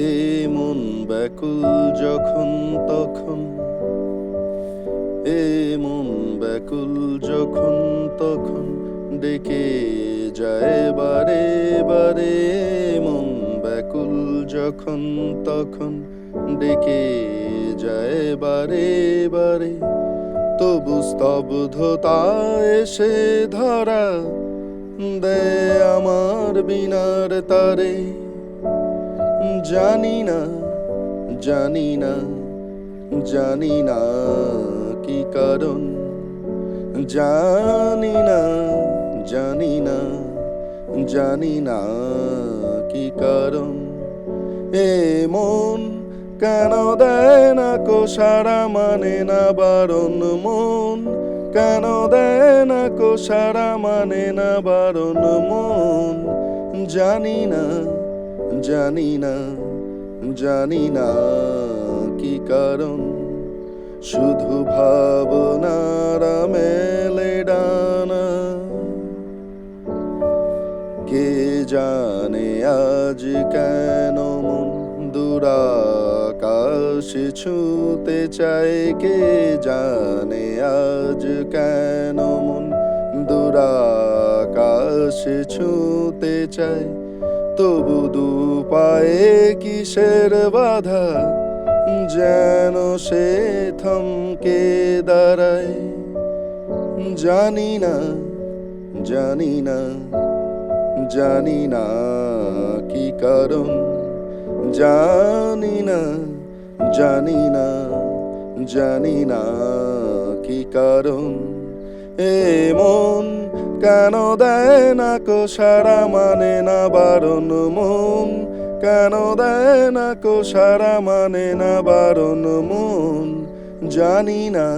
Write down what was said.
এ মন ব্যাকুল যখন তখন, এ মন ব্যাকুল যখন তখন ডেকে যায় বারে বারে। মন ব্যাকুল যখন তখন ডেকে যায় বারে বারে। তবু স্তব্ধতা এসে ধরা দেয় আমার বিনার তারে। জানি না, জানি না, জানি না কি কারণ, জানি না, জানি না, জানি না কি কারণ। এ মন কেন দেয় না কো সারা, মানে না বারণ। মন কেন দেয় না কো সারা, মানে না বারণ। মন জানি না, জানি না, জানি না কি কারণ। শুধু ভাবনার মেলে ডানা, কে জানে আজ কেন মন দূরাকাশ ছুঁতে চায়। কে জানে আজ কেন মন দূরাকাশ ছুঁতে চায়। তবু দু পায়ে কিসের বাধা, যেন সে থমকে দাঁড়ায়। জানি না, জানি না, জানি না কি কারণ। জানি না, জানি না, জানি না কি কারণ। এ মন কেন দেয় না কো সারা, মানে না বারণ। মন কেন দেয় না কো সারা, মানে না বারণ। মন জানি না।